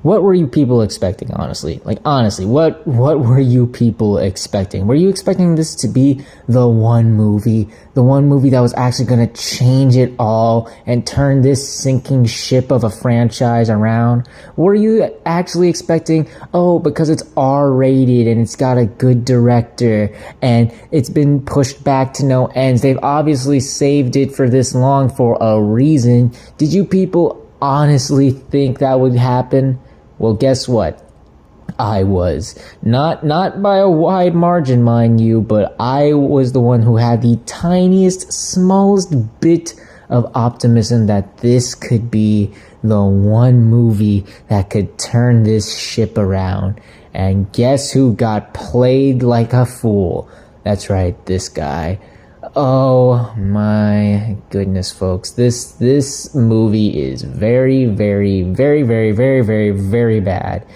What were you people expecting, honestly? Like, honestly, what were you people expecting? Were you expecting this to be the one movie that was actually going to change it all and turn this sinking ship of a franchise around? Were you actually expecting, oh, because it's R-rated and it's got a good director and it's been pushed back to no ends, they've obviously saved it for this long for a reason? Did you people honestly think that would happen? Well, guess what? I was. Not by a wide margin, mind you, but I was the one who had the tiniest, smallest bit of optimism that this could be the one movie that could turn this ship around. And guess who got played like a fool? That's right, this guy. Oh my goodness, folks. This movie is very, very, very, very, very, very, very bad.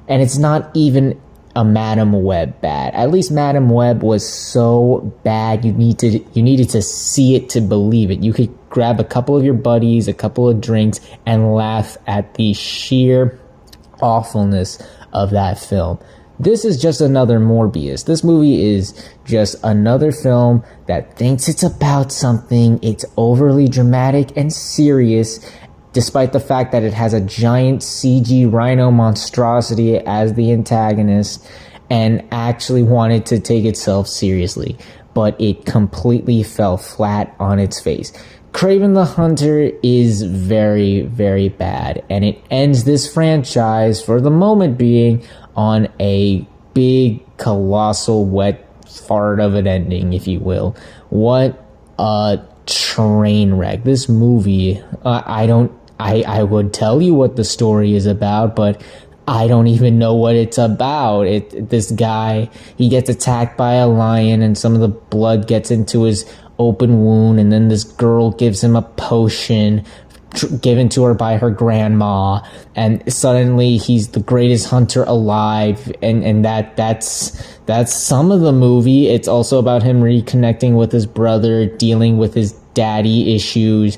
And it's not even a Madam Web bad. At least Madam Web was so bad you needed to see it to believe it. You could grab a couple of your buddies, a couple of drinks, and laugh at the sheer awfulness of that film. This is just another Morbius. This movie is just another film that thinks it's about something. It's overly dramatic and serious, despite the fact that it has a giant CG rhino monstrosity as the antagonist, and actually wanted to take itself seriously. But it completely fell flat on its face. Kraven the Hunter is very, very bad, and it ends this franchise, for the moment being, on a big, colossal, wet fart of an ending, if you will. What a train wreck. This movie, I would tell you what the story is about, but I don't even know what it's about. This guy, he gets attacked by a lion, and some of the blood gets into his open wound, and then this girl gives him a potion given to her by her grandma, and suddenly he's the greatest hunter alive, and that's some of the movie. It's also about him reconnecting with his brother, dealing with his daddy issues,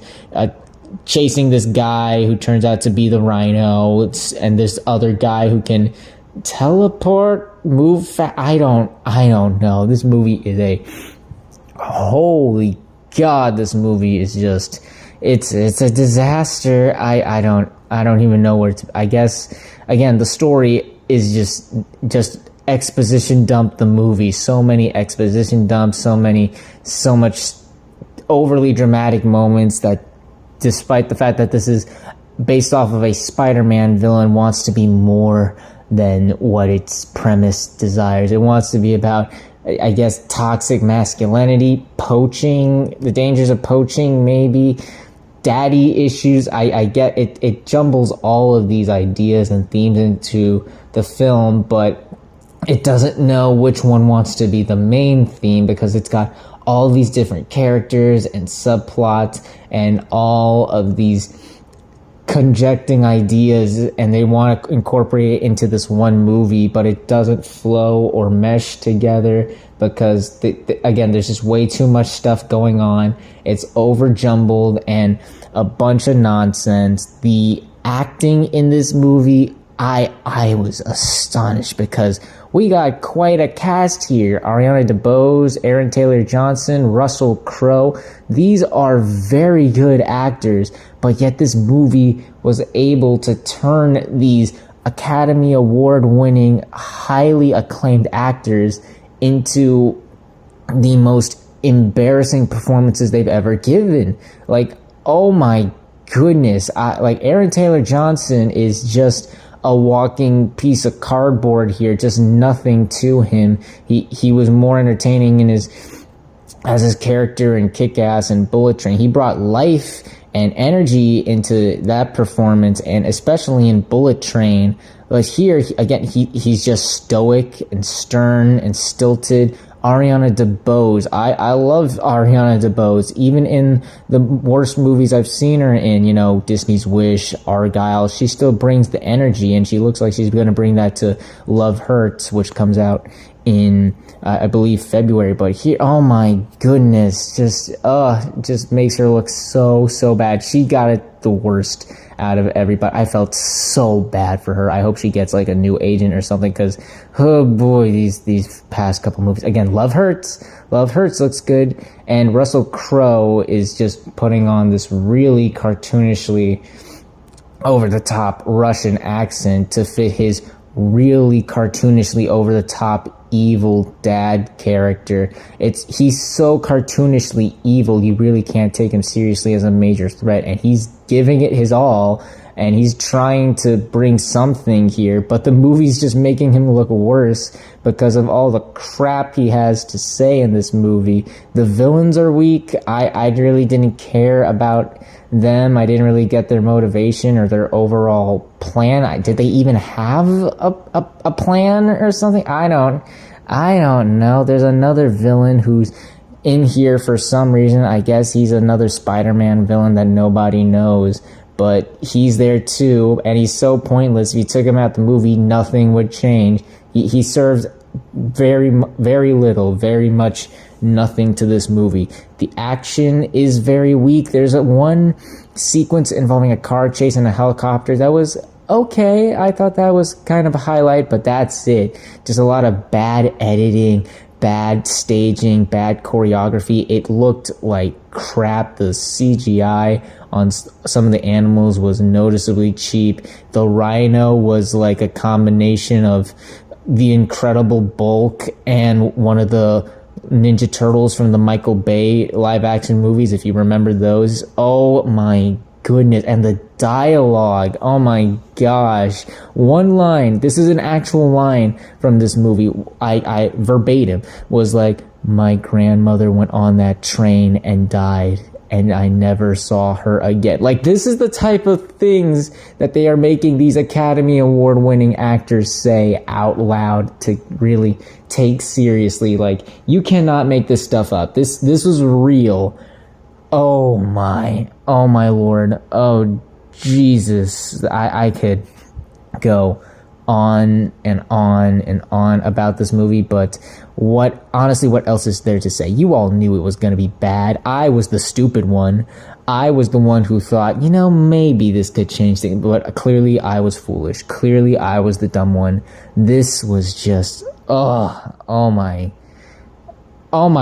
chasing this guy who turns out to be the Rhino, and this other guy who can teleport, move fast. I don't know. This movie is holy God, this movie is just, it's a disaster. I don't even know where to, I guess, again, the story is just exposition dump the movie. So many exposition dumps, so much overly dramatic moments that, despite the fact that this is based off of a Spider-Man villain, wants to be more than what its premise desires. It wants to be about, I guess, toxic masculinity, poaching, the dangers of poaching, maybe daddy issues. I get it. It jumbles all of these ideas and themes into the film, but it doesn't know which one wants to be the main theme, because it's got all these different characters and subplots and all of these conjecting ideas, and they want to incorporate it into this one movie, but it doesn't flow or mesh together because again, there's just way too much stuff going on. It's over jumbled and a bunch of nonsense. The acting in this movie, I was astonished, because we got quite a cast here. Ariana DeBose, Aaron Taylor Johnson, Russell Crowe. These are very good actors, but yet this movie was able to turn these Academy Award winning, highly acclaimed actors into the most embarrassing performances they've ever given. Like, oh my goodness. Like, Aaron Taylor Johnson is just a walking piece of cardboard here, just nothing to him. He was more entertaining in as his character in Kick-Ass and Bullet Train. He brought life and energy into that performance, and especially in Bullet Train. But here, again, he's just stoic and stern and stilted. Ariana DeBose, I love Ariana DeBose, even in the worst movies I've seen her in, you know, Disney's Wish, Argyle. She still brings the energy, and she looks like she's going to bring that to Love Hurts, which comes out in I believe February. But here, oh my goodness, just makes her look so bad. She got it the worst out of everybody. I felt so bad for her. I hope she gets like a new agent or something, because oh boy, these past couple movies, again, Love Hurts looks good, and Russell Crowe is just putting on this really cartoonishly over the top Russian accent to fit his really cartoonishly over the top evil dad character. He's so cartoonishly evil, you really can't take him seriously as a major threat, and he's giving it his all, and he's trying to bring something here, but the movie's just making him look worse because of all the crap he has to say in this movie. The villains are weak. I really didn't care about them. I didn't really get their motivation or their overall plan. Did they even have a plan or something? I don't know. There's another villain who's in here for some reason. I guess he's another Spider-Man villain that nobody knows, but he's there too, and he's so pointless. If you took him out the movie, nothing would change. He serves very little, very much nothing to this movie. The action is very weak. There's one sequence involving a car chase and a helicopter that was okay. I thought that was kind of a highlight, but that's it. Just a lot of bad editing, bad staging, bad choreography. It looked like crap. The CGI on some of the animals was noticeably cheap. The rhino was like a combination of the Incredible Bulk and one of the Ninja Turtles from the Michael Bay live action movies, if you remember those. Oh my goodness. And the dialogue, oh my gosh. One line, this is an actual line from this movie, I verbatim, was like, my grandmother went on that train and died, and I never saw her again. Like, this is the type of things that they are making these Academy Award winning actors say out loud to really take seriously. Like, you cannot make this stuff up. This was real. Oh my Lord. Oh Jesus. I could go on and on and on about this movie, but what else is there to say? You all knew it was going to be bad. I was the stupid one. I was the one who thought, maybe this could change things, but clearly I was foolish. Clearly I was the dumb one. This was just, oh my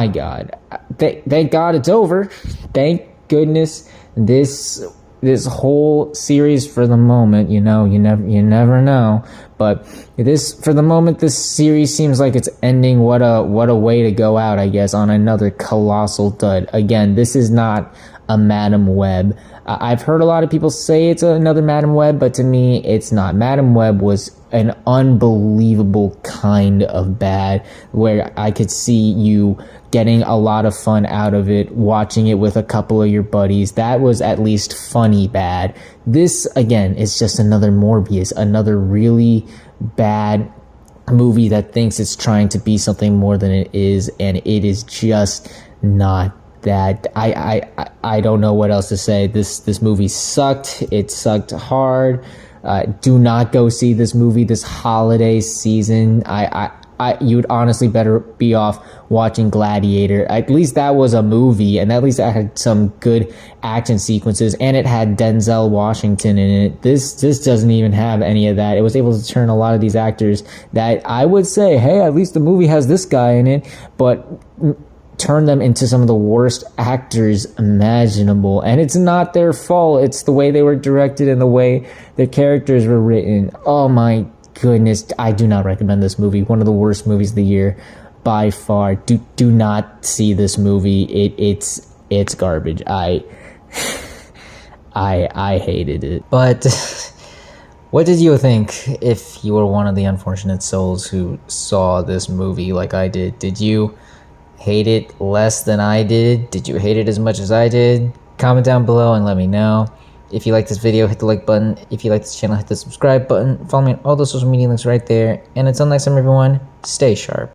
God. Thank God it's over. Thank goodness. This whole series, for the moment, you never know, but for the moment, this series seems like it's ending. What a way to go out, I guess, on another colossal dud. Again, this is not a Madam Web. I've heard a lot of people say it's another Madam Web, but to me, it's not. Madam Web was an unbelievable kind of bad, where I could see you getting a lot of fun out of it, watching it with a couple of your buddies. That was at least funny bad. This, again, is just another Morbius, another really bad movie that thinks it's trying to be something more than it is, and it is just not that. I don't know what else to say. This movie sucked. It sucked hard. Do not go see this movie this holiday season. You'd honestly better be off watching Gladiator. At least that was a movie, and at least that had some good action sequences, and it had Denzel Washington in it. This doesn't even have any of that. It was able to turn a lot of these actors that I would say, hey, at least the movie has this guy in it, but turn them into some of the worst actors imaginable. And it's not their fault. It's the way they were directed and the way their characters were written. Oh my goodness. I do not recommend this movie. One of the worst movies of the year by far. Do not see this movie. It's garbage. I hated it. But what did you think if you were one of the unfortunate souls who saw this movie like I did? Did you hate it less than I did? Did you hate it as much as I did? Comment down below and let me know. If you like this video, hit the like button. If you like this channel, hit the subscribe button. Follow me on all those social media links right there. And until next time, everyone, stay sharp.